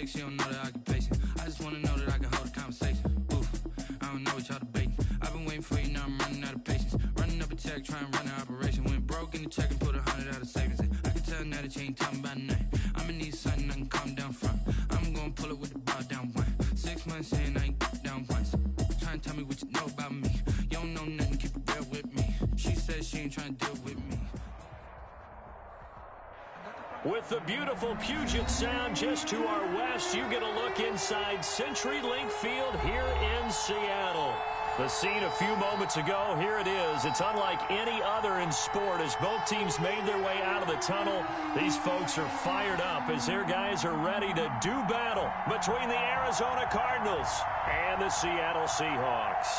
mistakes, she don't know that I can pace it. I just wanna know that I can hold a conversation. Oof, I don't know what y'all debating. I've been waiting for you, now I'm running out of patience. Running up a check, trying to run an operation. Went broke in the check and put 100 out of savings. I can tell now that you ain't talking about nothing. I'ma need something I can calm down from. I'm gonna pull it with the bar down one. 6 months in, I ain't down once. Trying to tell me what you know about me. You don't know nothing, keep it real with me. She said she ain't trying to deal with me. With the beautiful Puget Sound just to our west, you get a look inside CenturyLink Field here in Seattle. The scene a few moments ago, here it is. It's unlike any other in sport as both teams made their way out of the tunnel. These folks are fired up as their guys are ready to do battle between the Arizona Cardinals and the Seattle Seahawks.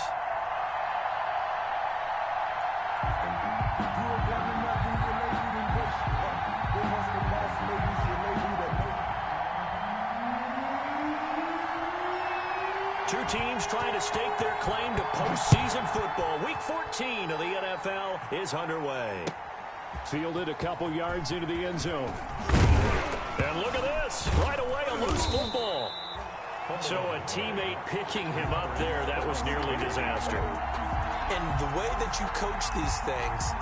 Two teams trying to stake their claim to postseason football. Week 14 of the NFL is underway. Fielded a couple yards into the end zone. And look at this. Right away, a loose football. So a teammate picking him up there, that was nearly disaster. And the way that you coach these things,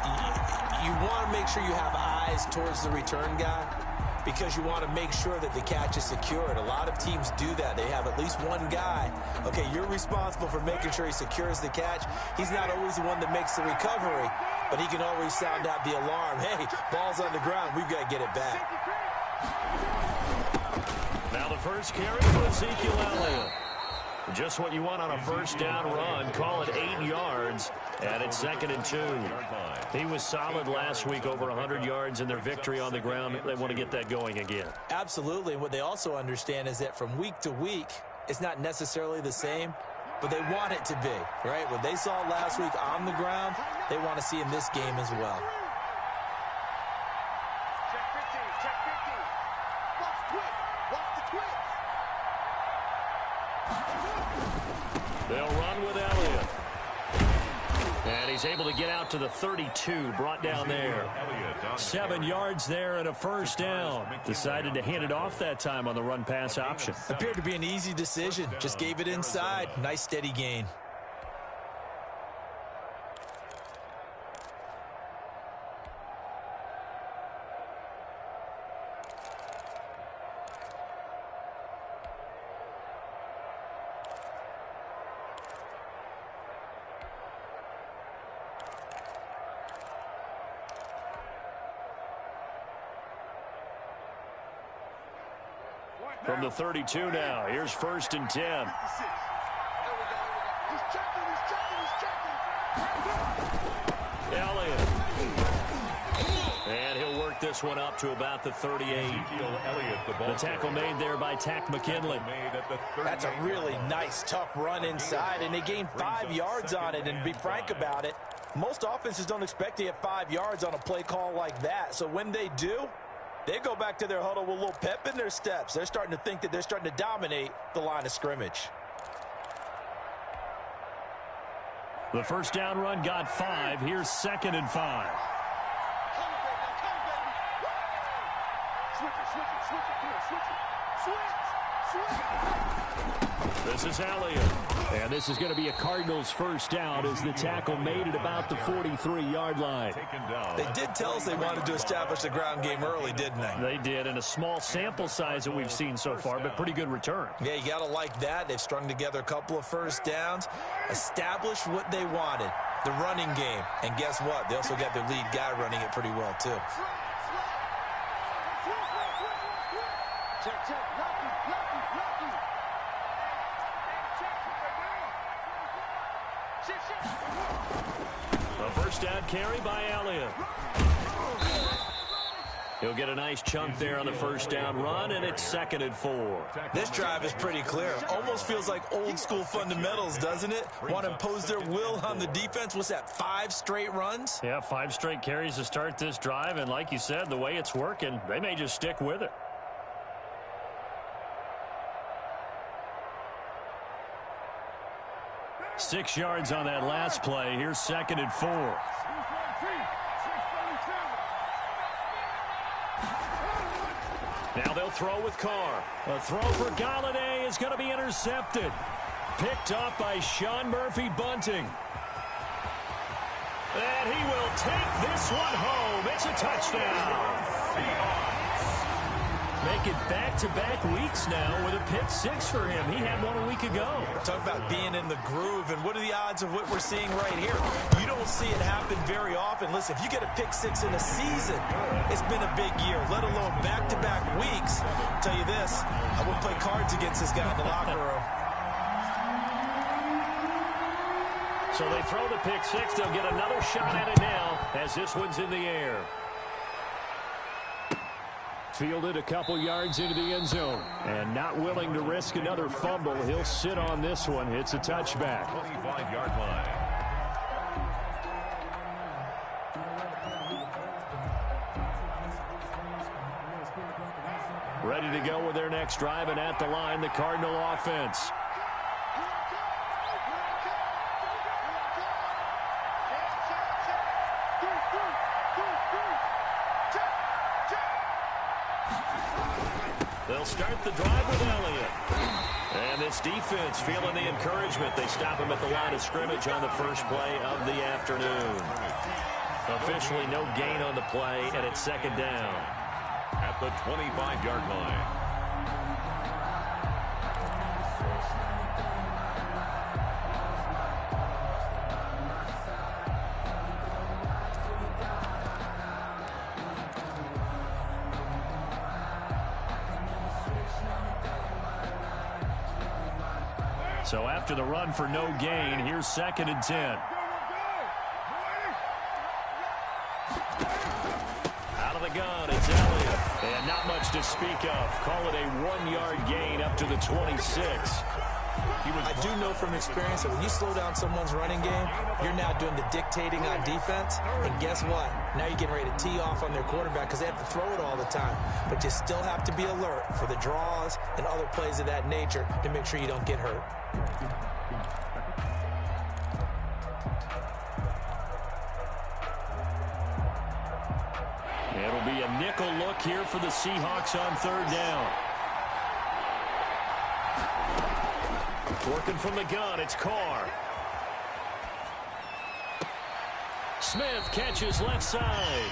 you want to make sure you have eyes towards the return guy, because you want to make sure that the catch is secured. A lot of teams do that. They have at least one guy. Okay, you're responsible for making sure he secures the catch. He's not always the one that makes the recovery, but he can always sound out the alarm. Hey, ball's on the ground. We've got to get it back. Now the first carry for Ezekiel Elliott. Just what you want on a first down run. Call it 8 yards, and it's 2nd and 2. He was solid last week, over 100 yards in their victory on the ground. They want to get that going again. Absolutely. And what they also understand is that from week to week, it's not necessarily the same, but they want it to be, right? What they saw last week on the ground, they want to see in this game as well. Check 15, check 15. Watch the twitch. Watch the twitch. They'll run with Elliott. And he's able to get out to the 32, brought down there. 7 yards there and a first down. Decided to hand it off that time on the run-pass option. Appeared to be an easy decision. Just gave it inside. Nice steady gain. From the 32 now, here's 1st and 10. Elliott. And he'll work this one up to about the 38. The tackle made there by Takk McKinley. That's a really nice, tough run inside, and they gained 5 yards on it. And to be frank about it, most offenses don't expect to get 5 yards on a play call like that. So when they do, they go back to their huddle with a little pep in their steps. They're starting to think that they're starting to dominate the line of scrimmage. The first down run got 5. Here's 2nd and 5. This is Elliott. And this is going to be a Cardinals first down as the tackle made it about the 43-yard line. They did tell us they wanted to establish the ground game early, didn't they? They did, in a small sample size that we've seen so far, but pretty good return. Yeah, you got to like that. They've strung together a couple of first downs, established what they wanted, the running game. And guess what? They also got their lead guy running it pretty well, too. Check, check. A first down carry by Elliott. He'll get a nice chunk there on the first down run, and it's 2nd and 4. This drive is pretty clear. Almost feels like old school fundamentals, doesn't it? Want to impose their will on the defense. What's that, 5 straight runs? Yeah, 5 straight carries to start this drive, and like you said, the way it's working, they may just stick with it. Six yards on that last play. Here's 2nd and 4. Now they'll throw with Carr. A throw for Galladay is going to be intercepted. Picked off by Sean Murphy-Bunting. And he will take this one home. It's a touchdown. Make it back-to-back weeks now with a pick six for him. He had one a week ago. Talk about being in the groove, and what are the odds of what we're seeing right here? You don't see it happen very often. Listen, if you get a pick six in a season, it's been a big year, let alone back-to-back weeks. I'll tell you this, I wouldn't play cards against this guy in the locker room. So they throw the pick six. They'll get another shot at it now as this one's in the air. Fielded a couple yards into the end zone. And not willing to risk another fumble. He'll sit on this one. It's a touchback. 25-yard line. Ready to go with their next drive, and at the line, the Cardinal offense. They'll start the drive with Elliott. And this defense feeling the encouragement. They stop him at the line of scrimmage on the first play of the afternoon. Officially no gain on the play, and it's second down. At the 25-yard line. So after the run for no gain, here's 2nd and 10. Out of the gun, it's Elliott. And not much to speak of. Call it a 1-yard gain up to the 26. I do know from experience that when you slow down someone's running game, you're now doing the dictating on defense. And guess what? Now you're getting ready to tee off on their quarterback because they have to throw it all the time. But you still have to be alert for the draws and other plays of that nature to make sure you don't get hurt. It'll be a nickel look here for the Seahawks on 3rd down. Working from the gun, it's Carr. Smith catches left side.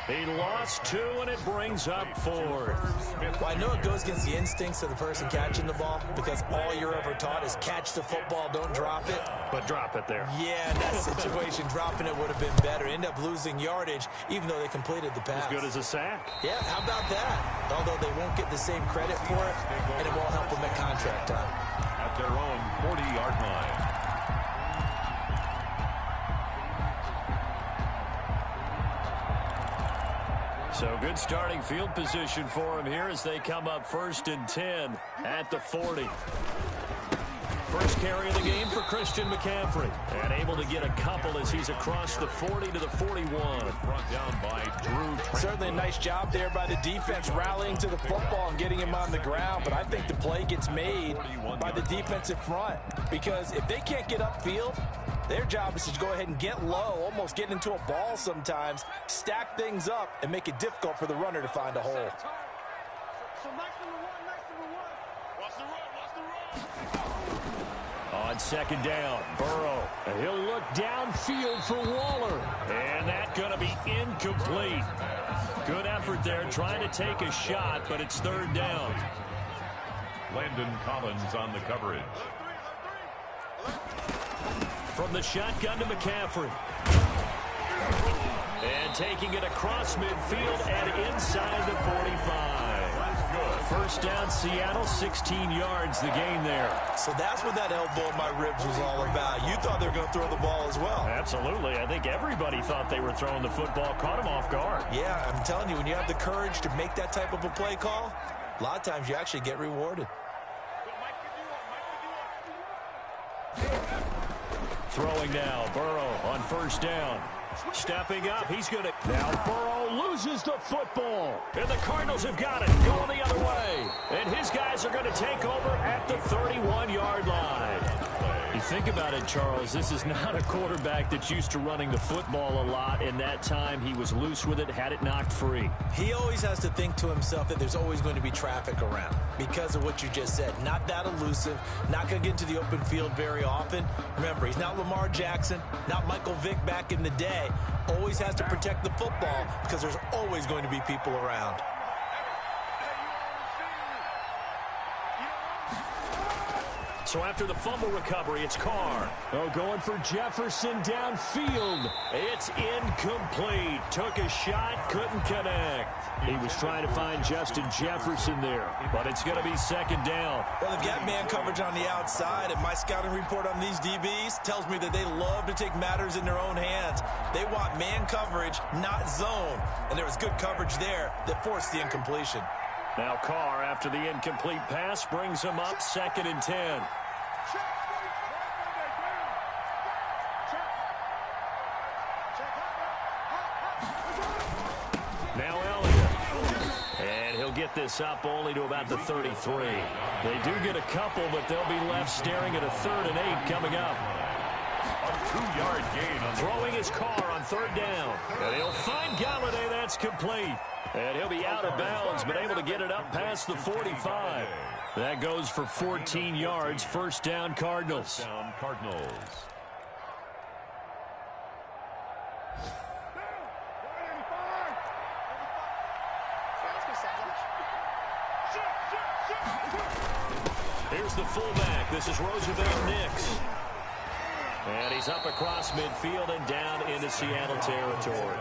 He lost 2, and it brings up 4th. Well, I know it goes against the instincts of the person catching the ball because all you're ever taught is catch the football, don't drop it. But drop it there. Yeah, in that situation, dropping it would have been better. End up losing yardage, even though they completed the pass. As good as a sack. Yeah, how about that? Although they won't get the same credit for it, and it won't help them at contract time. At their own 40-yard line. So good starting field position for him here as they come up 1st and 10 at the 40. First carry of the game for Christian McCaffrey. And able to get a couple as he's across the 40 to the 41. Brought down by Drew. Certainly a nice job there by the defense rallying to the football and getting him on the ground. But I think the play gets made by the defensive front. Because if they can't get upfield, their job is to go ahead and get low, almost get into a ball sometimes, stack things up, and make it difficult for the runner to find a hole. So nice number one. Watch the run. On 2nd down, Burrow. And he'll look downfield for Waller. And that's going to be incomplete. Good effort there trying to take a shot, but it's 3rd down. Landon Collins on the coverage. From the shotgun to McCaffrey. And taking it across midfield and inside the 45. First down, Seattle, 16 yards, the gain there. So that's what that elbow in my ribs was all about. You thought they were going to throw the ball as well. Absolutely. I think everybody thought they were throwing the football, caught him off guard. Yeah, I'm telling you, when you have the courage to make that type of a play call, a lot of times you actually get rewarded. Throwing now, Burrow on 1st down. Stepping up, he's going to... Now Burrow loses the football. And the Cardinals have got it, going the other way. And his guys are going to take over at the 31-yard line. He think about it, Charles, this is not a quarterback that's used to running the football a lot, and that time he was loose with it, had it knocked free. He always has to think to himself that there's always going to be traffic around because of what you just said. Not that elusive, not going to get into the open field very often. Remember, he's not Lamar Jackson, not Michael Vick back in the day. Always has to protect the football because there's always going to be people around. So after the fumble recovery, it's Carr. Oh, going for Jefferson downfield. It's incomplete. Took a shot, couldn't connect. He was trying to find Justin Jefferson there, but it's going to be second down. Well, they've got man coverage on the outside, and my scouting report on these DBs tells me that they love to take matters in their own hands. They want man coverage, not zone, and there was good coverage there that forced the incompletion. Now Carr, after the incomplete pass, brings him up 2nd and 10. Now Elliott. And he'll get this up only to about the 33. They do get a couple, but they'll be left staring at a 3rd and 8 coming up. A 2-yard gain. Throwing his Carr on 3rd down. And he'll find Galladay. That's complete. And he'll be out of bounds, but able to get it up past the 45. That goes for 14 yards. 1st down, Cardinals. First down, Cardinals. Here's the fullback. This is Roosevelt Nix. And he's up across midfield and down into Seattle territory.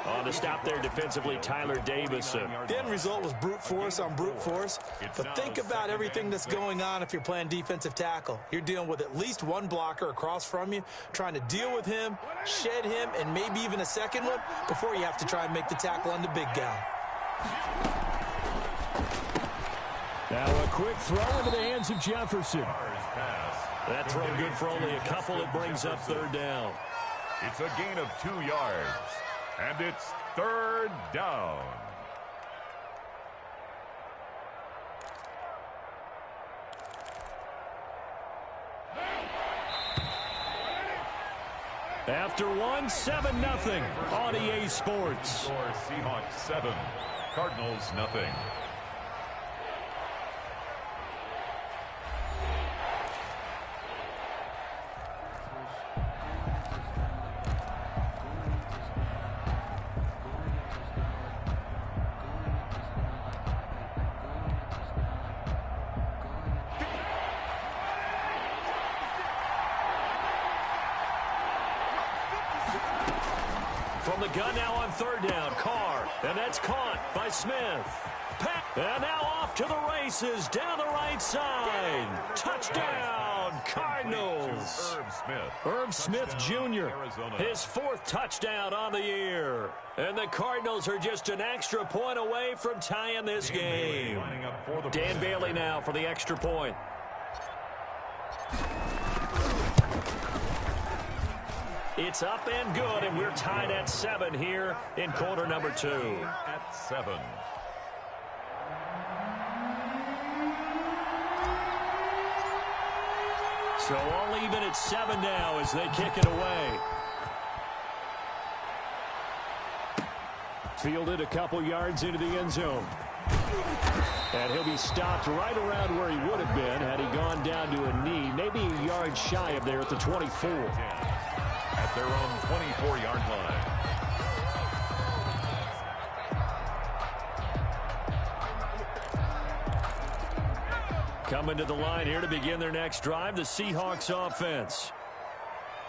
On the stop there defensively, Tyler Davison. The end result was brute force on brute force. But think about everything that's going on if you're playing defensive tackle. You're dealing with at least one blocker across from you, trying to deal with him, shed him, and maybe even a second one before you have to try and make the tackle on the big guy. Now a quick throw into the hands of Jefferson. That throw good for only a couple. It brings up 3rd down. It's a gain of 2 yards. And it's 3rd down. After 1, 7-0 on EA Sports. Score Seahawks 7, Cardinals nothing. From the gun now on 3rd down, Carr, and that's caught by Smith. And now off to the races, down the right side. Touchdown, Cardinals. Irv Smith Jr., his 4th touchdown on the year. And the Cardinals are just an extra point away from tying this game. Dan Bailey now for the extra point. It's up and good, and we're tied at 7 here in quarter number 2. At 7. So all even at 7 now as they kick it away. Fielded a couple yards into the end zone. And he'll be stopped right around where he would have been had he gone down to a knee, maybe a yard shy of there at the 24. At their own 24-yard line. Coming to the line here to begin their next drive, the Seahawks offense.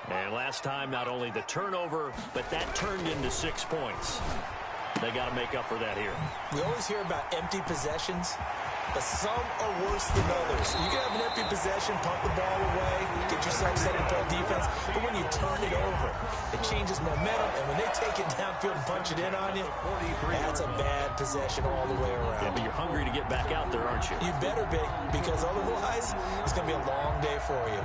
And last time, not only the turnover, but that turned into 6 points. They got to make up for that here. We always hear about empty possessions, but some are worse than others. You can have an empty possession, punt the ball away, get yourself set up on defense, but when you turn it over, it changes momentum, and when they take it downfield and punch it in on you, that's a bad possession all the way around. Yeah, but you're hungry to get back out there, aren't you? You better be, because otherwise, it's going to be a long day for you.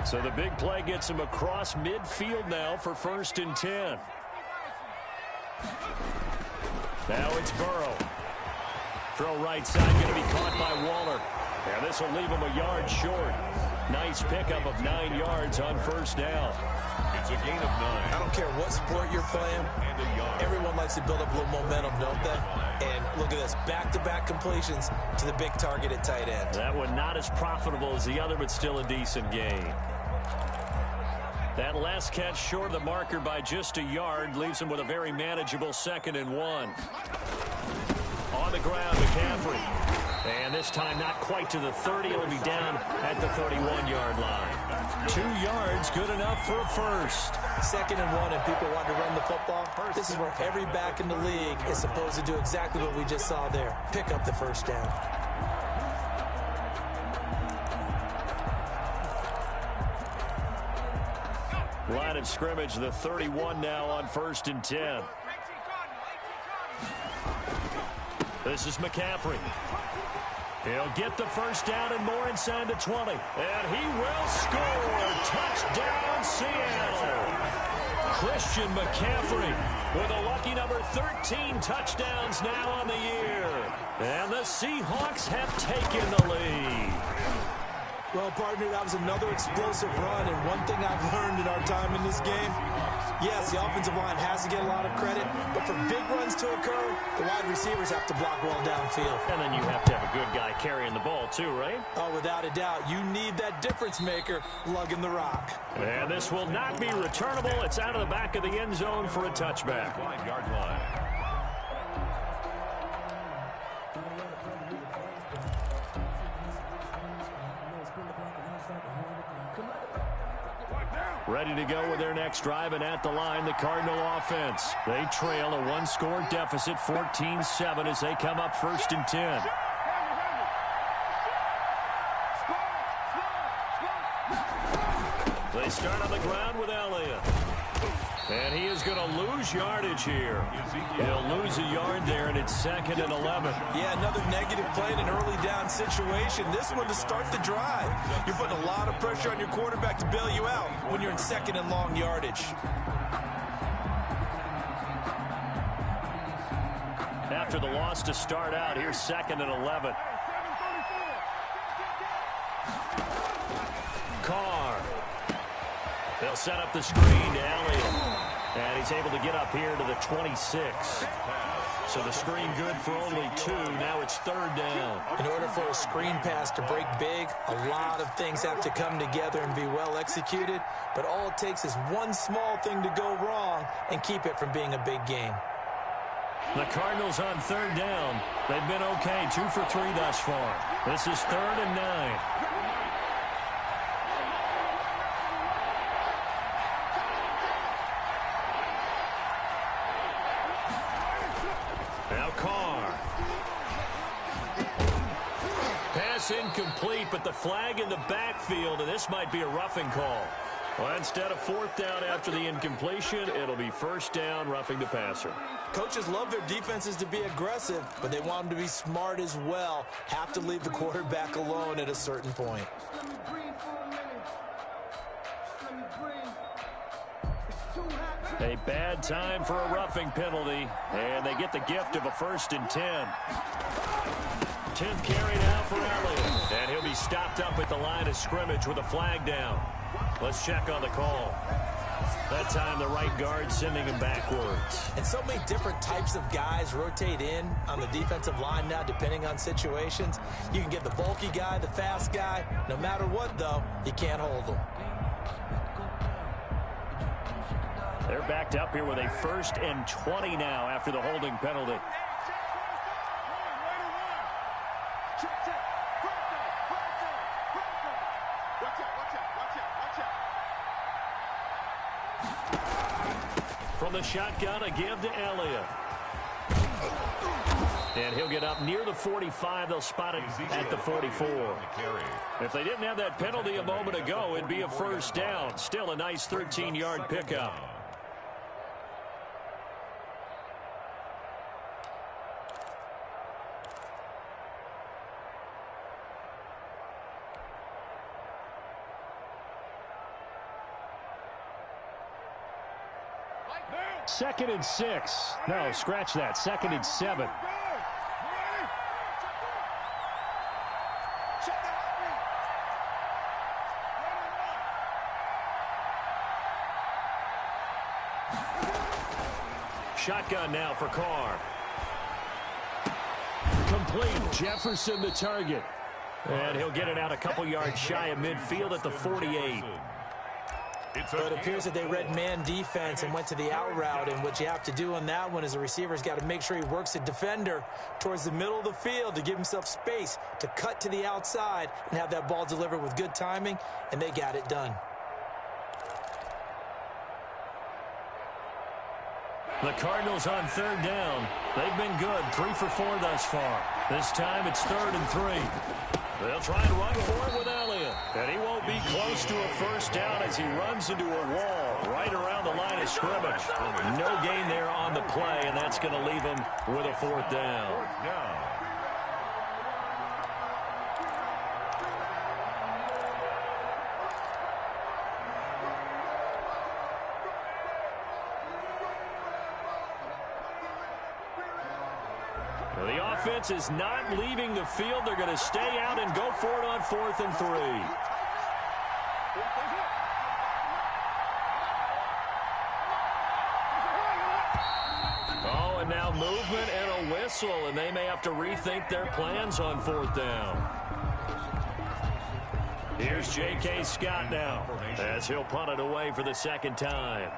So the big play gets him across midfield now for 1st and 10. Now it's Burrow. Throw right side, going to be caught by Waller. And this will leave him a yard short. Nice pickup of 9 yards on first down. It's a gain of 9. I don't care what sport you're playing. Everyone likes to build up a little momentum, don't they? And look at this, back-to-back completions to the big target at tight end. That one not as profitable as the other, but still a decent gain. That last catch short of the marker by just a yard leaves him with a very manageable 2nd and 1. On the ground, McCaffrey. And this time not quite to the 30. It'll be down at the 31-yard line. 2 yards, good enough for a first. 2nd and 1, and people want to run the football. This is where every back in the league is supposed to do exactly what we just saw there. Pick up the first down. Line of scrimmage, the 31 now on 1st and 10. This is McCaffrey. He'll get the first down and more inside the 20. And he will score. Touchdown, Seattle. Christian McCaffrey with a lucky number 13 touchdowns now on the year. And the Seahawks have taken the lead. Well, partner, that was another explosive run, and one thing I've learned in our time in this game, yes, the offensive line has to get a lot of credit, but for big runs to occur, the wide receivers have to block well downfield. And then you have to have a good guy carrying the ball too, right? Oh, without a doubt. You need that difference maker lugging the rock. And this will not be returnable. It's out of the back of the end zone for a touchback. 5-yard line. Ready to go with their next drive, and at the line, the Cardinal offense. They trail a 1-score deficit, 14-7, as they come up 1st and 10. They start on the ground with Elliott. And he is going to lose yardage here. He'll lose a yard there, and it's 2nd and 11. Yeah, another negative play in an early down situation. This one to start the drive. You're putting a lot of pressure on your quarterback to bail you out when you're in 2nd and long yardage. After the loss to start out, here's 2nd and 11. Carr. They'll set up the screen to Elliott. And he's able to get up here to the 26. So the screen good for only 2. Now it's 3rd down. In order for a screen pass to break big, a lot of things have to come together and be well executed. But all it takes is one small thing to go wrong and keep it from being a big game. The Cardinals on 3rd down. They've been okay, 2 for 3 thus far. This is 3rd and 9. Now Carr. Pass incomplete, but the flag in the backfield, and this might be a roughing call. Well, instead of 4th down after the incompletion, it'll be 1st down, roughing the passer. Coaches love their defenses to be aggressive, but they want them to be smart as well. Have to leave the quarterback alone at a certain point. A bad time for a roughing penalty, and they get the gift of a 1st and 10. 10th carry now for Elliott, and he'll be stopped up at the line of scrimmage with a flag down. Let's check on the call. That time the right guard sending him backwards. And so many different types of guys rotate in on the defensive line now, depending on situations. You can get the bulky guy, the fast guy. No matter what, though, you can't hold them. They're backed up here with a 1st and 20 now after the holding penalty. From the shotgun, a give to Elliott. And he'll get up near the 45. They'll spot it at the 44. If they didn't have that penalty a moment ago, it'd be a 1st down. Still a nice 13-yard pickup. Second and 6. No, scratch that. 2nd and 7. shotgun now for Carr. Complete. Jefferson the target. And he'll get it out a couple yards shy of midfield at the 48. But it appears that they read man defense and went to the out route. And what you have to do on that one is the receiver's got to make sure he works the defender towards the middle of the field to give himself space to cut to the outside and have that ball delivered with good timing, and they got it done. The Cardinals on third down. They've been good, 3 for 4 thus far. This time it's 3rd and 3. They'll try and run for it with Elliott. And he won't be close to a first down as he runs into a wall right around the line of scrimmage. No gain there on the play, and that's going to leave him with a 4th down. The offense is not leaving the field. They're going to stay out and go for it on 4th and 3. Oh, and now movement and a whistle, and they may have to rethink their plans on 4th down. Here's J.K. Scott now as he'll punt it away for the 2nd time.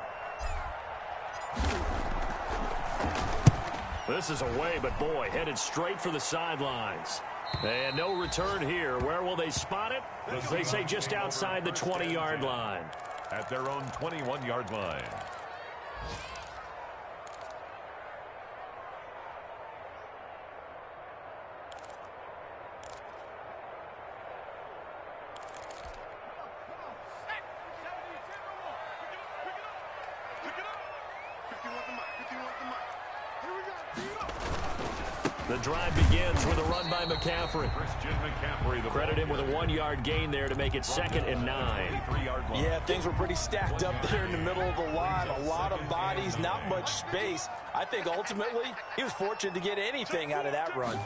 This is away, but boy, headed straight for the sidelines. And no return here. Where will they spot it? They say just outside the 20-yard line. At their own 21-yard line. The drive begins with a run by McCaffrey. Christian McCaffrey. Credit him with a 1-yard gain there to make it 2nd and 9. Yeah, things were pretty stacked up there in the middle of the line. A lot of bodies, not much space. I think ultimately he was fortunate to get anything out of that run.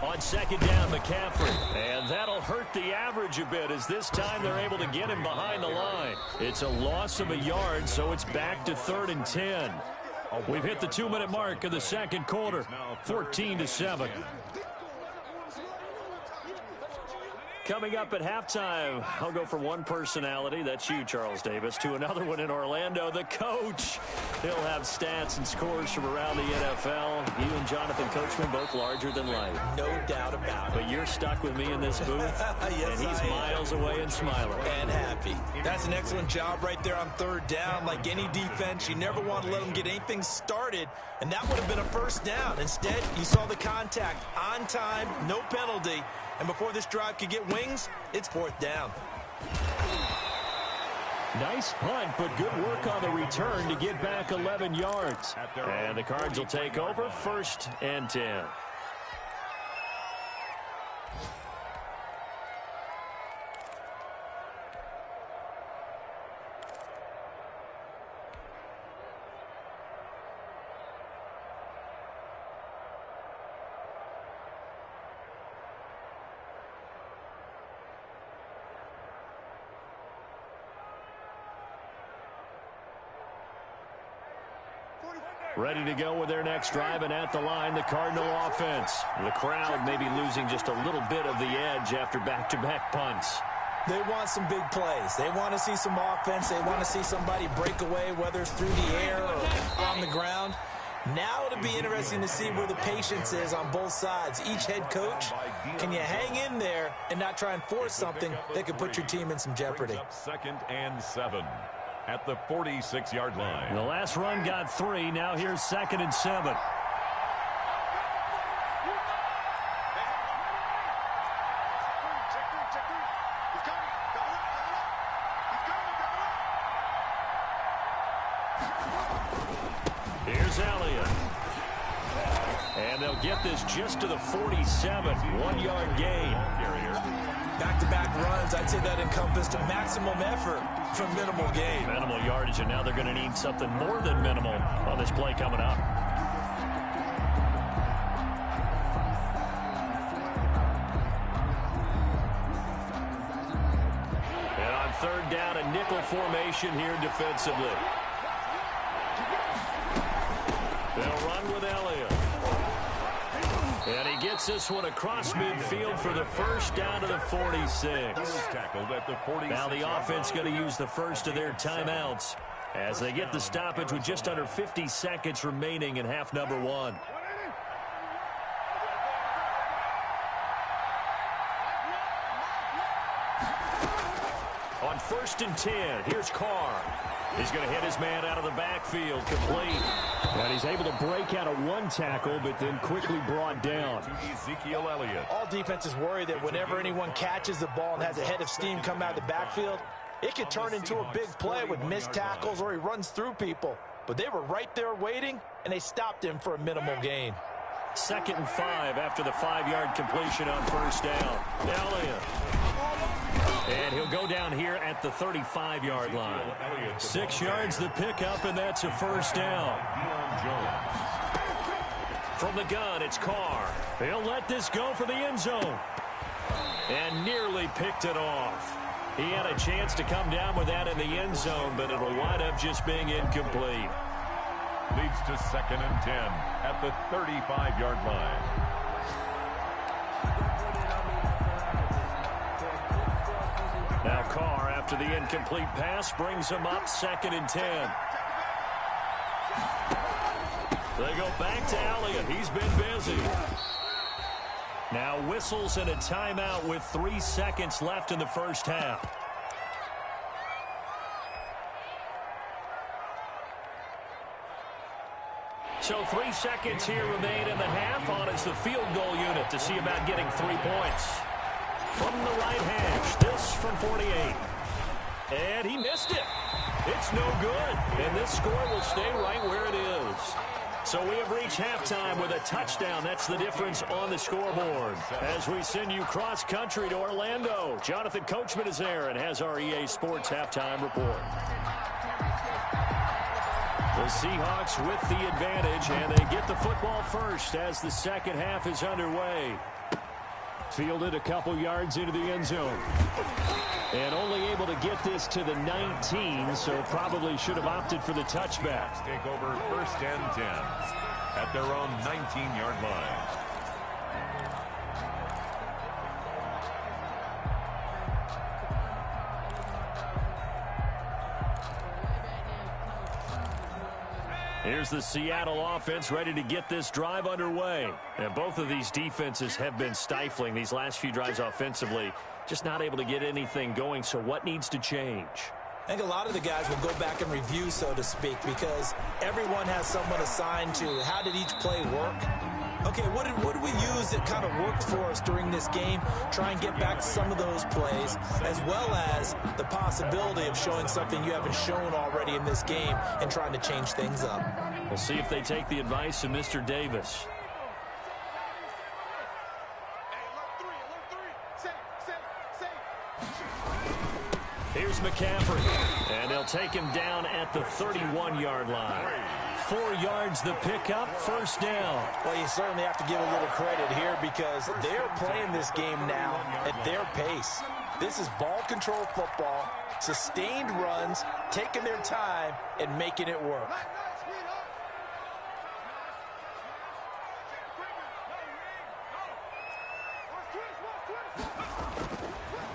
On 2nd down, McCaffrey. And that'll hurt the average a bit as this time they're able to get him behind the line. It's a loss of a yard, so it's back to 3rd and 10. We've hit the 2-minute mark of the 2nd quarter, 14-7. Coming up at halftime, I'll go from one personality, that's you, Charles Davis, to another one in Orlando, the coach. He'll have stats and scores from around the NFL. You and Jonathan Coachman, both larger than life. No doubt about it. But you're stuck with me in this booth, yes, and he's miles away and smiling. And happy. That's an excellent job right there on 3rd down. Like any defense, you never want to let them get anything started, and that would have been a 1st down. Instead, you saw the contact on time, no penalty. And before this drive could get wings, it's 4th down. Nice punt, but good work on the return to get back 11 yards. And the Cards will take over 1st and 10. Ready to go with their next drive, and at the line, the Cardinal offense. The crowd may be losing just a little bit of the edge after back-to-back punts. They want some big plays. They want to see some offense. They want to see somebody break away, whether it's through the air or on the ground. Now it'll be interesting to see where the patience is on both sides. Each head coach, can you hang in there and not try and force something that could put your team in some jeopardy? 2nd and 7 at the 46-yard line. The last run got 3. Now here's 2nd and 7. Here's Elliott. And they'll get this just to the 47. 1-yard gain. Back-to-back runs, I'd say that encompassed a maximum effort for minimal gain. Minimal yardage, and now they're going to need something more than minimal on this play coming up. And on 3rd down, a nickel formation here defensively. run with Elliott. And he gets this one across midfield for the first down to the 46. Now the offense going to use the first of their timeouts as they get the stoppage with just under 50 seconds remaining in half number one. On 1st and 10, here's Carr. He's going to hit his man out of the backfield, complete. And he's able to break out of one tackle, but then quickly brought down. Ezekiel Elliott. All defenses worry that whenever anyone catches the ball and has a head of steam come out of the backfield, it could turn into a big play with missed tackles or he runs through people. But they were right there waiting, and they stopped him for a minimal gain. 2nd and 5 after the 5-yard completion on 1st down. Elliott. And he'll go down here at the 35-yard line. 6 yards the pickup, and that's a 1st down. From the gun, it's Carr. He'll let this go for the end zone. And nearly picked it off. He had a chance to come down with that in the end zone, but it'll wind up just being incomplete. Leads to 2nd and 10 at the 35-yard line. Now Carr, after the incomplete pass, brings him up 2nd and 10. They go back to Elliott. He's been busy. Now whistles and a timeout with 3 seconds left in the first half. So 3 seconds here remain in the half. On is the field goal unit to see about getting 3 points. From the right hash, this from 48. And he missed it. It's no good. And this score will stay right where it is. So we have reached halftime with a touchdown. That's the difference on the scoreboard. As we send you cross-country to Orlando, Jonathan Coachman is there and has our EA Sports halftime report. The Seahawks with the advantage, and they get the football first as the second half is underway. Fielded a couple yards into the end zone. And only able to get this to the 19, so probably should have opted for the touchback. Take over 1st and 10 at their own 19-yard line. Here's the Seattle offense ready to get this drive underway. And both of these defenses have been stifling these last few drives offensively. Just not able to get anything going, so what needs to change? I think a lot of the guys will go back and review, so to speak, because everyone has someone assigned to how did each play work. Okay, what did we use that kind of worked for us during this game? Try and get back to some of those plays, as well as the possibility of showing something you haven't shown already in this game and trying to change things up. We'll see if they take the advice of Mr. Davis. Here's McCaffrey, and they'll take him down at the 31-yard line. 4 yards the pickup, 1st down. Well, you certainly have to give a little credit here because they're playing this game now at their pace. This is ball control football, sustained runs, taking their time, and making it work.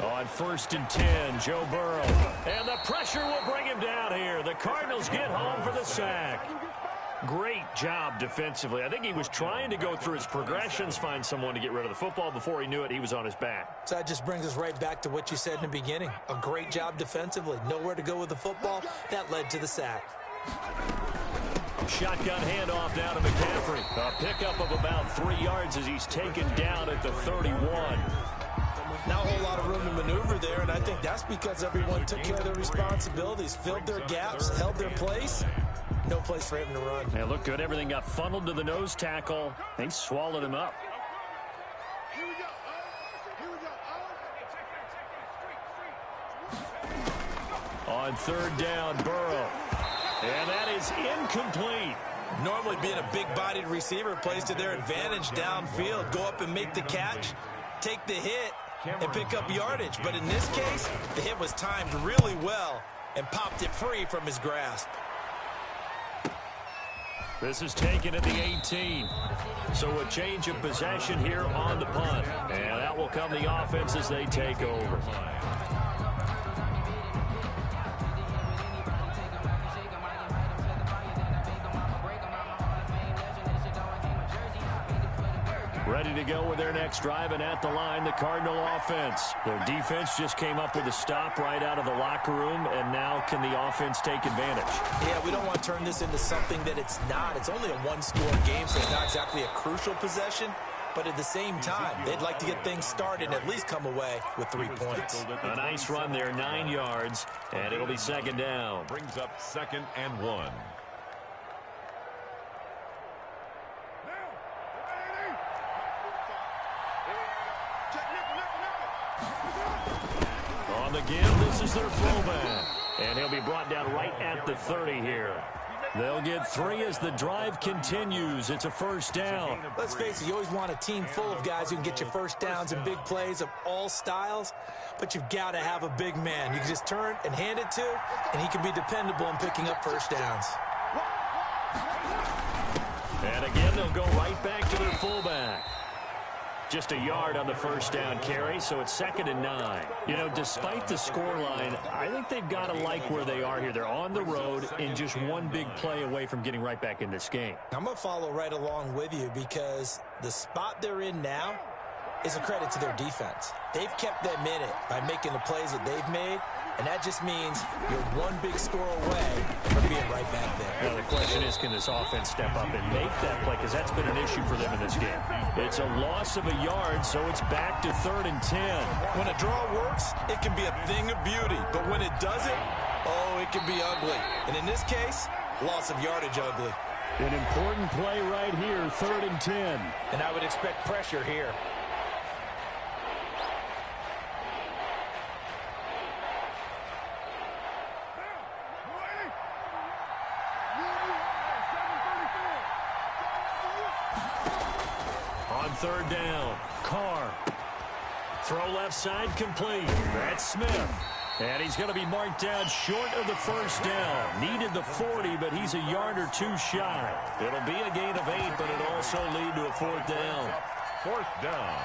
On 1st and 10, Joe Burrow. And the pressure will bring him down here. The Cardinals get home for the sack. Great job defensively. I think he was trying to go through his progressions, find someone to get rid of the football. Before he knew it, he was on his back. So that just brings us right back to what you said in the beginning. A great job defensively. Nowhere to go with the football. That led to the sack. Shotgun handoff down to McCaffrey. A pickup of about 3 yards as he's taken down at the 31. Not a whole lot of room to maneuver there, and I think that's because everyone took care of their responsibilities, filled their gaps, held their place. No place for him to run. Yeah, looked good. Everything got funneled to the nose tackle. They swallowed him up. On 3rd down, Burrow. And that is incomplete. Normally being a big-bodied receiver plays to their advantage downfield. Go up and make the catch, take the hit, and pick up yardage. But in this case, the hit was timed really well and popped it free from his grasp. This is taken at the 18. So a change of possession here on the punt. And that will come the offense as they take over. Ready to go with their next drive, and at the line, the Cardinal offense. Their defense just came up with a stop right out of the locker room, and now can the offense take advantage? Yeah, we don't want to turn this into something that it's not. It's only a one-score game, so it's not exactly a crucial possession. But at the same time, they'd like to get things started and at least come away with 3 points. A nice run there, 9 yards, and it'll be second down. Brings up 2nd and 1. On the give, this is their fullback. And he'll be brought down right at the 30 here. They'll get 3 as the drive continues. It's a first down. Let's face it, you always want a team full of guys who can get you first downs and big plays of all styles, but you've got to have a big man you can just turn and hand it to, and he can be dependable in picking up first downs. And again, they'll go right back to their fullback. Just a yard on the first down carry, so it's 2nd and 9. You know, despite the scoreline, I think they've got to like where they are here. They're on the road and just one big play away from getting right back in this game. I'm going to follow right along with you because the spot they're in now is a credit to their defense. They've kept them in it by making the plays that they've made, and that just means you're one big score away from being right back there. Now, the question is, can this offense step up and make that play? Because that's been an issue for them in this game. It's a loss of a yard, so it's back to 3rd and 10. When a draw works, it can be a thing of beauty. But when it doesn't, oh, it can be ugly. And in this case, loss of yardage ugly. An important play right here, 3rd and 10. And I would expect pressure here. On 3rd down, Carr. Throw left side complete. That's Smith. And he's going to be marked down short of the first down. Needed the 40, but he's a yard or 2 shy. It'll be a gain of 8, but it'll also lead to a 4th down. 4th down.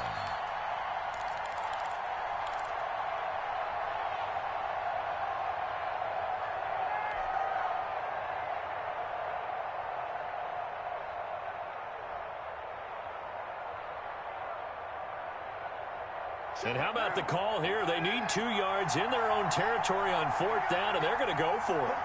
And how about the call here? They need 2 yards in their own territory on 4th down, and they're going to go for it.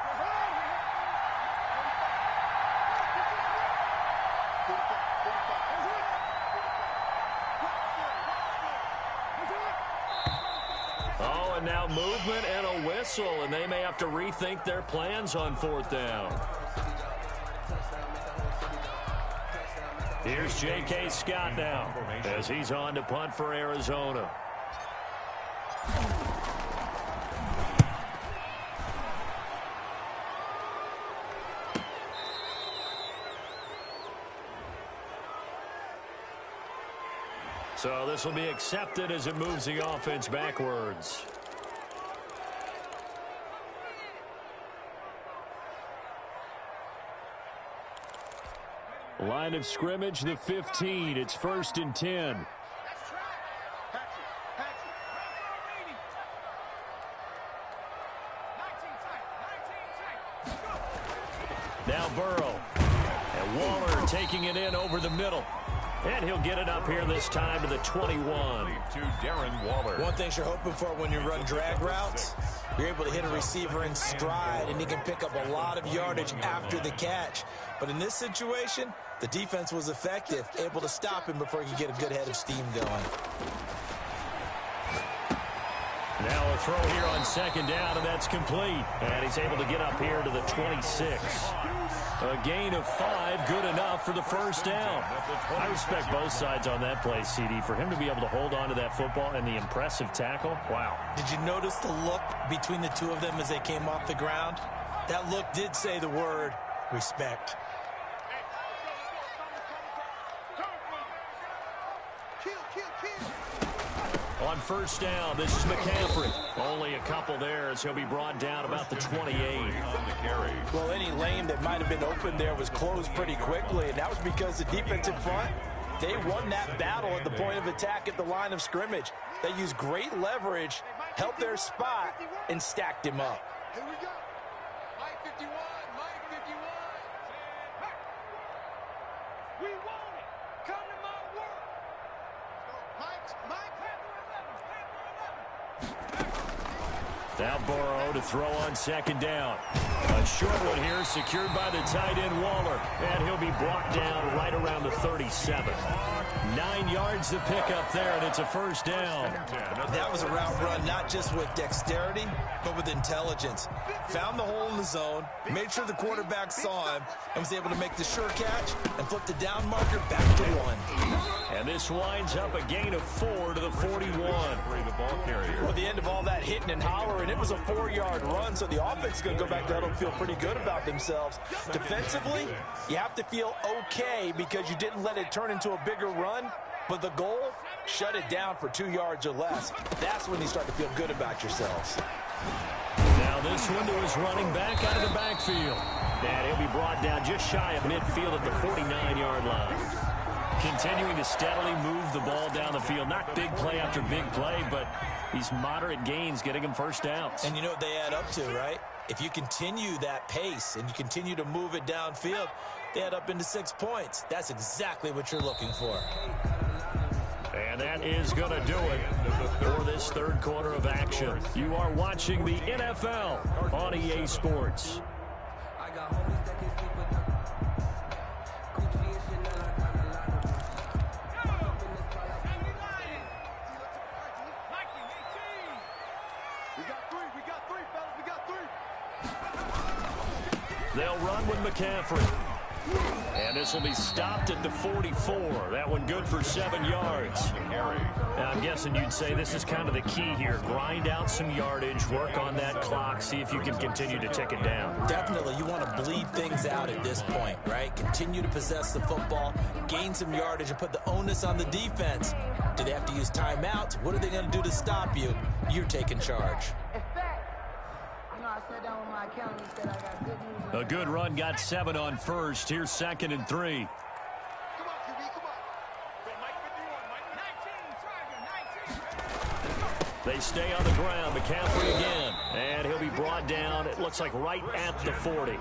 Oh, and now movement and a whistle, and they may have to rethink their plans on 4th down. Here's J.K. Scott now as he's on to punt for Arizona. So this will be accepted as it moves the offense backwards. Line of scrimmage, the 15. It's 1st and 10. Now Burrow. And Waller taking it in over the middle. And he'll get it up here this time to the 21. To Darren Waller. One thing you're hoping for when you run drag routes, you're able to hit a receiver in stride, and he can pick up a lot of yardage after the catch. But in this situation, the defense was effective, able to stop him before he could get a good head of steam going. Now a throw here on 2nd down, and that's complete. And he's able to get up here to the 26. A gain of 5, good enough for the first down. I respect both sides on that play, CD. For him to be able to hold on to that football and the impressive tackle, wow. Did you notice the look between the two of them as they came off the ground? That look did say the word respect. On first down. This is McCaffrey. Only a couple there as he'll be brought down about the 28. Well, any lane that might have been open there was closed pretty quickly, and that was because the defensive front, they won that battle at the point of attack at the line of scrimmage. They used great leverage, held their spot, and stacked him up. Here we go. Mike 51, Mike 51. We want it. Come to my world. Mike. Now Burrow to throw on second down. A short one here secured by the tight end Waller. And he'll be brought down right around the 37. 9 yards to pick up there, and it's a first down. That was a route run not just with dexterity, but with intelligence. Found the hole in the zone, made sure the quarterback saw him, and was able to make the sure catch and flip the down marker back to 1. And this winds up a gain of 4 to the 41. Well, the end of all that hitting and hollering, it was a 4-yard run, so the offense is going to go back to huddle and feel pretty good about themselves. Defensively, you have to feel okay because you didn't let it turn into a bigger run, but the goal, shut it down for 2 yards or less. That's when you start to feel good about yourselves. Now this one to his running back out of the backfield. And he'll be brought down just shy of midfield at the 49-yard line. Continuing to steadily move the ball down the field. Not big play after big play, but these moderate gains getting him first downs. And you know what they add up to, right? If you continue that pace and you continue to move it downfield, they add up into 6 points. That's exactly what you're looking for. And that is going to do it for this third quarter of action. You are watching the NFL on EA Sports. They'll run with McCaffrey. And this will be stopped at the 44. That one good for 7 yards. Now, I'm guessing you'd say this is kind of the key here. Grind out some yardage, work on that clock, see if you can continue to tick it down. Definitely, you want to bleed things out at this point, right? Continue to possess the football, gain some yardage, and put the onus on the defense. Do they have to use timeouts? What are they going to do to stop you? You're taking charge. A good run, got 7 on first. Here's 2nd and 3. Come on, QB, come on. They stay on the ground. McCaffrey again. And he'll be brought down, it looks like right at the 40.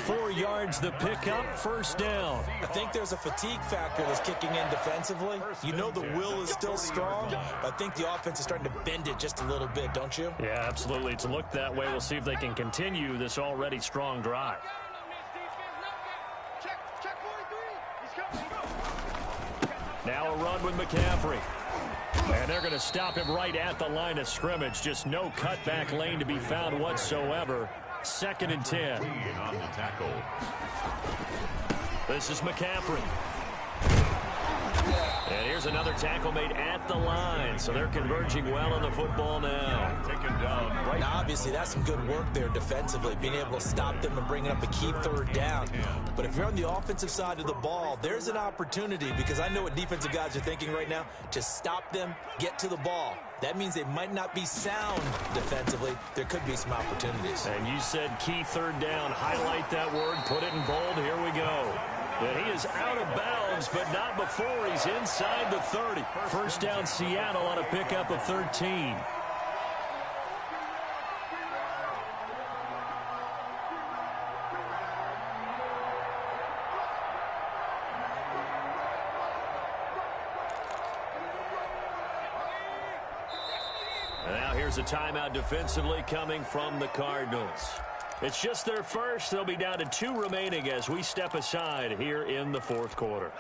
4 yards the pickup, first down. I think there's a fatigue factor that's kicking in defensively. You know the will is still strong, but I think the offense is starting to bend it just a little bit, don't you? Yeah, absolutely. It's looked that way. We'll see if they can continue this already strong drive. Check 43. He's coming. Now a run with McCaffrey. And they're going to stop him right at the line of scrimmage. Just no cutback lane to be found whatsoever. 2nd and 10. On the tackle. This is McCaffrey. And here's another tackle made at the line. So they're converging well on the football now. Taken down right. Now, obviously, that's some good work there defensively, being able to stop them and bringing up a key third down. But if you're on the offensive side of the ball, there's an opportunity, because I know what defensive guys are thinking right now, to stop them, get to the ball. That means they might not be sound defensively. There could be some opportunities. And you said key third down. Highlight that word. Put it in bold. Here we go. And he is out of bounds, but not before he's inside the 30. First down Seattle on a pickup of 13. And now here's a timeout defensively coming from the Cardinals. It's just their first. They'll be down to 2 remaining as we step aside here in the fourth quarter.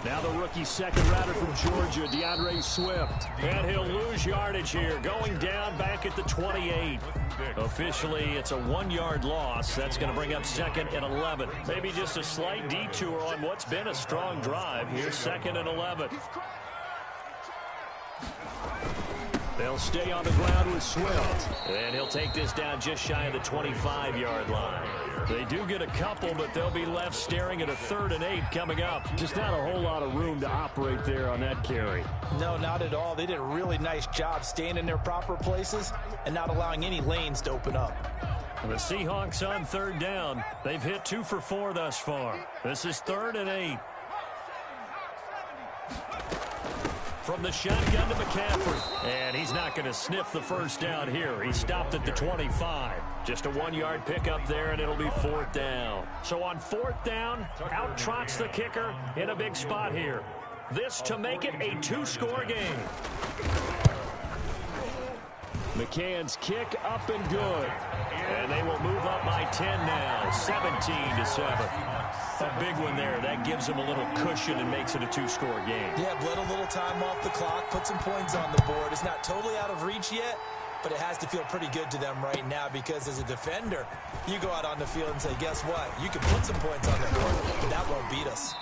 Now the rookie second rounder from Georgia, DeAndre Swift. And he'll lose yardage here, going down back at the 28. Officially, it's a 1-yard loss. That's going to bring up 2nd and 11. Maybe just a slight detour on what's been a strong drive. Here's 2nd and 11. They'll stay on the ground with Swift. And he'll take this down just shy of the 25-yard line. They do get a couple, but they'll be left staring at a 3rd and 8 coming up. Just not a whole lot of room to operate there on that carry. No, not at all. They did a really nice job staying in their proper places and not allowing any lanes to open up. The Seahawks on 3rd down. They've hit 2 for 4 thus far. This is 3rd and 8. From the shotgun to McCaffrey. And he's not going to sniff the first down here. He stopped at the 25. Just a 1-yard pickup there, and it'll be 4th down. So on 4th down, out trots the kicker in a big spot here. This to make it a 2-score game. McCann's kick up and good. And they will move up by 10 now, 17-7. A big one there. That gives them a little cushion and makes it a 2-score game. Yeah, let a little time off the clock, put some points on the board. It's not totally out of reach yet, but it has to feel pretty good to them right now because as a defender, you go out on the field and say, guess what? You can put some points on the board, but that won't beat us.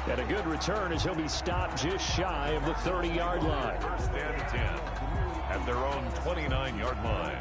And a good return as he'll be stopped just shy of the 30-yard line. 1st and 10 at their own 29-yard line.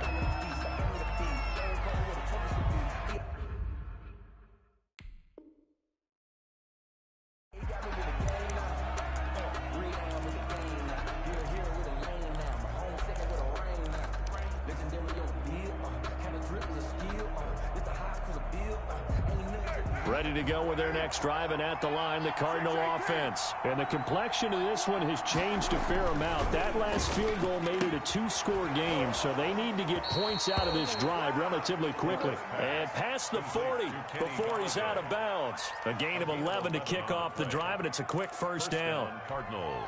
Ready to go with their next drive, and at the line, the Cardinal offense. And the complexion of this one has changed a fair amount. That last field goal made it a 2-score game, so they need to get points out of this drive relatively quickly. And past the 40 before he's out of bounds. A gain of 11 to kick off the drive, and it's a quick 1st down. Cardinals.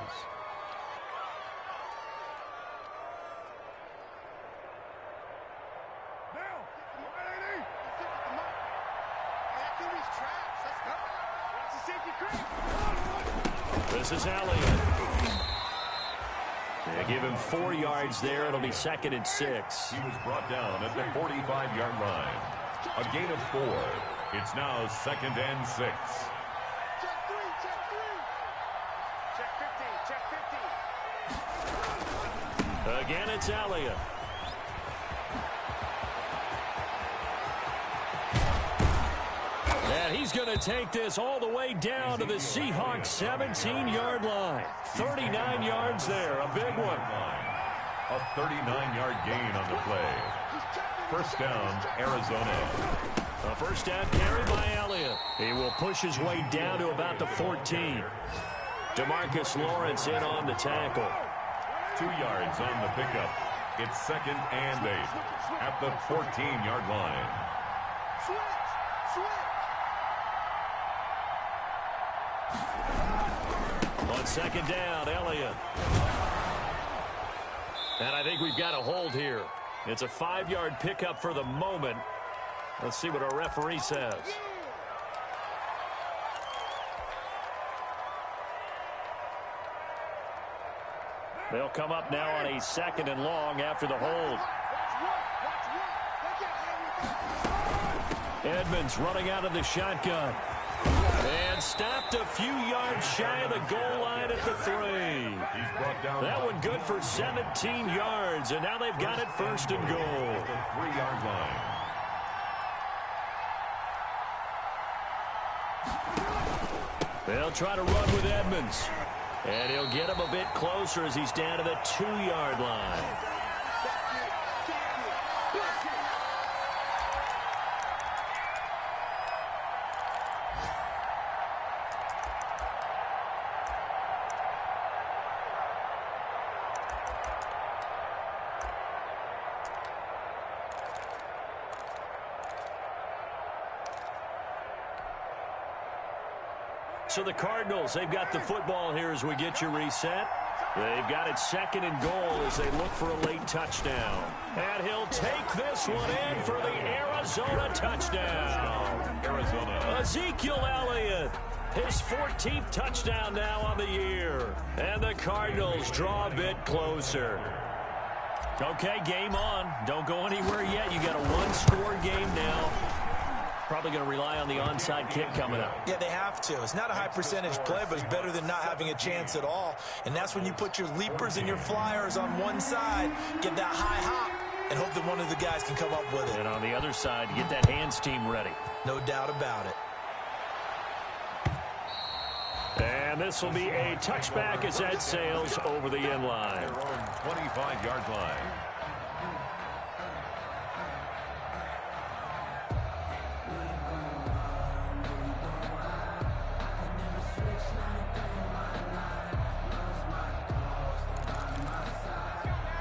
This is Elliott. They give him 4 yards there. It'll be 2nd and 6. He was brought down at the 45-yard line. A gain of 4. It's now 2nd and 6. Check 3, check 3. Check 15, check 15. Again, it's Elliott. And he's going to take this all the way down to the Seahawks 17-yard line. 39 yards there, a big one. A 39-yard gain on the play. 1st down, Arizona. A 1st down carry by Elliott. He will push his way down to about the 14. DeMarcus Lawrence in on the tackle. 2 yards on the pickup. It's 2nd and 8 at the 14-yard line. Switch, switch. On 2nd down, Elliott. And I think we've got a hold here. It's a 5-yard pickup for the moment. Let's see what our referee says. They'll come up now on a 2nd and long after the hold. Edmonds running out of the shotgun. And stopped a few yards shy of the goal line at the 3. He's brought down. That one good for 17 yards, and now they've got it 1st and goal. The 3-yard line. They'll try to run with Edmonds. And he'll get him a bit closer as he's down to the 2-yard line. So the Cardinals, they've got the football here as we get you reset. They've got it 2nd and goal as they look for a late touchdown. And he'll take this one in for the Arizona touchdown. Arizona. Ezekiel Elliott, his 14th touchdown now on the year. And the Cardinals draw a bit closer. Okay, game on. Don't go anywhere yet. You got a 1-score game now. Probably going to rely on the onside kick coming up. Yeah, they have to. It's not a high percentage play, but it's better than not having a chance at all. And that's when you put your leapers and your flyers on one side, get that high hop, and hope that one of the guys can come up with it. And on the other side, get that hands team ready. No doubt about it. And this will be a touchback as that sails over the end line. Their own 25-yard line.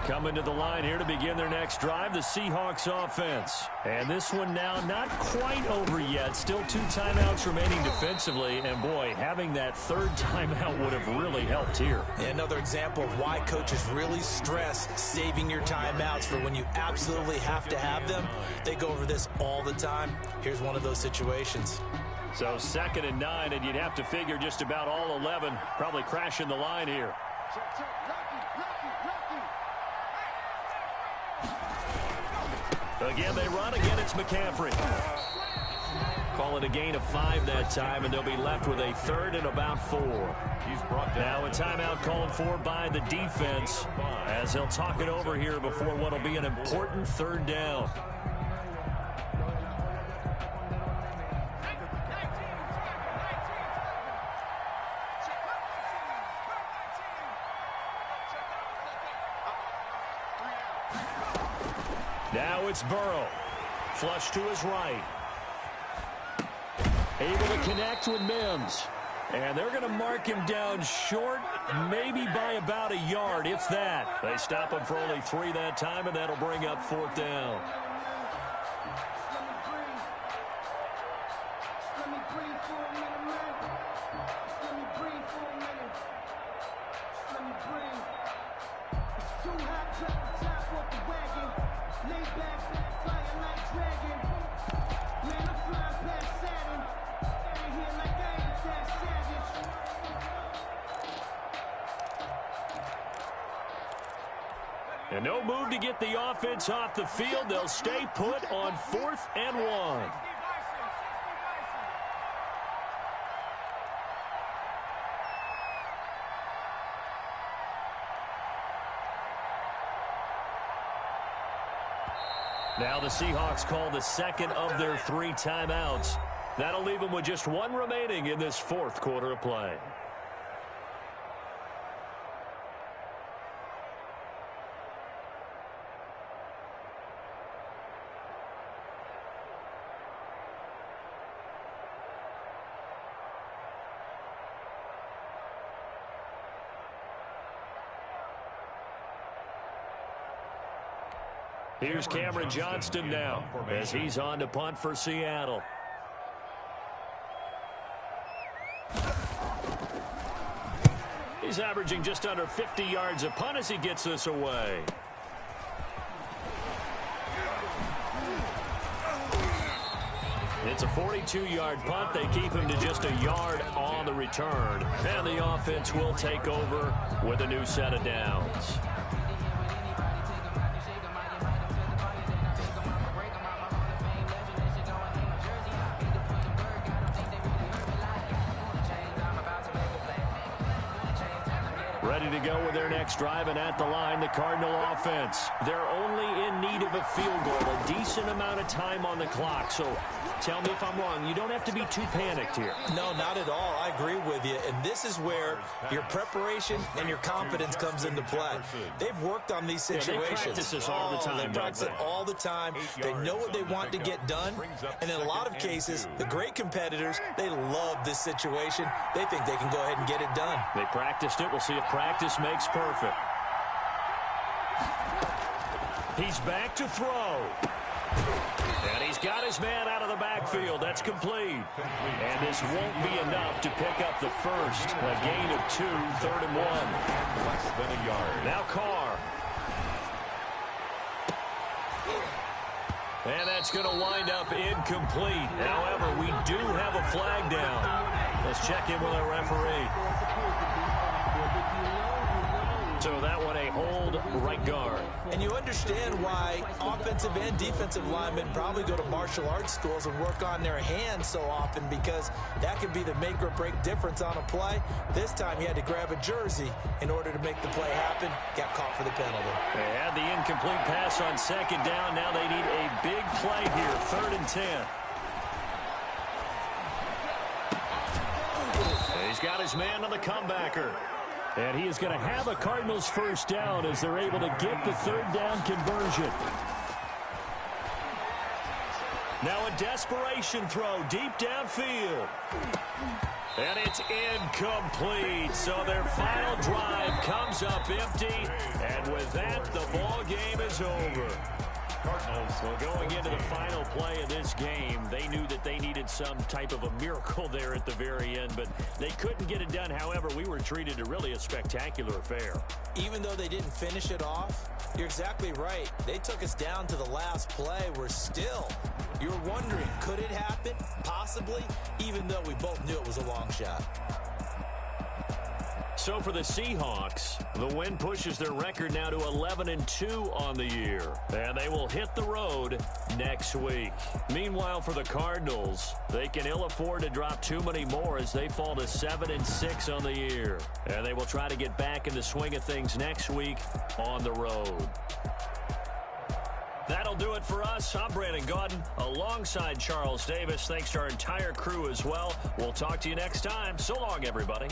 Coming to the line here to begin their next drive, the Seahawks offense. And this one now not quite over yet. Still 2 timeouts remaining defensively. And, boy, having that third timeout would have really helped here. Another example of why coaches really stress saving your timeouts for when you absolutely have to have them. They go over this all the time. Here's one of those situations. So 2nd and 9, and you'd have to figure just about all 11 probably crashing the line here. Again, they run. Again, it's McCaffrey. Call it a gain of 5 that time, and they'll be left with a 3rd and about 4. He's brought down. Now a timeout called for by the defense as he'll talk it over here before what will be an important 3rd down. Now it's Burrow. Flush to his right. Able to connect with Mims. And they're going to mark him down short, maybe by about a yard, if that. They stop him for only 3 that time, and that'll bring up 4th down. And no move to get the offense off the field. They'll stay put on 4th and 1. Now the Seahawks call the 2nd of their 3 timeouts. That'll leave them with just 1 remaining in this 4th quarter of play. Here's Cameron Johnston now as he's on to punt for Seattle. He's averaging just under 50 yards a punt as he gets this away. It's a 42-yard punt. They keep him to just a yard on the return. And the offense will take over with a new set of downs. Ready to go with their next drive, and at the line, the Cardinal offense. They're only in need of a field goal, a decent amount of time on the clock. So tell me if I'm wrong. You don't have to be too panicked here. No, not at all. I agree with you. And this is where your preparation and your confidence comes into play. They've worked on these situations. They practice this all the time. They practice it all the time. They know what they want to get done. And in a lot of cases, the great competitors, they love this situation. They think they can go ahead and get it done. They practiced it. We'll see if practice makes perfect. He's back to throw. And he's got his man out of the backfield. That's complete. And this won't be enough to pick up the first. A gain of 2, 3rd and 1. Less than a yard. Now Carr. And that's going to wind up incomplete. However, we do have a flag down. Let's check in with our referee. So that one a hold right guard. And you understand why offensive and defensive linemen probably go to martial arts schools and work on their hands so often, because that can be the make or break difference on a play. This time he had to grab a jersey in order to make the play happen. Got caught for the penalty. They had the incomplete pass on second down. Now they need a big play here, 3rd and 10. He's got his man on the comebacker. And he is going to have a Cardinals first down as they're able to get the 3rd down conversion. Now a desperation throw deep downfield. And it's incomplete. So their final drive comes up empty. And with that, the ball game is over. So going into the final play of this game, they knew that they needed some type of a miracle there at the very end, but they couldn't get it done. However, we were treated to really a spectacular affair. Even though they didn't finish it off, you're exactly right. They took us down to the last play. You're wondering, could it happen? Possibly, even though we both knew it was a long shot. So for the Seahawks, the win pushes their record now to 11-2 on the year. And they will hit the road next week. Meanwhile, for the Cardinals, they can ill afford to drop too many more as they fall to 7-6 on the year. And they will try to get back in the swing of things next week on the road. That'll do it for us. I'm Brandon Gaudin alongside Charles Davis. Thanks to our entire crew as well. We'll talk to you next time. So long, everybody.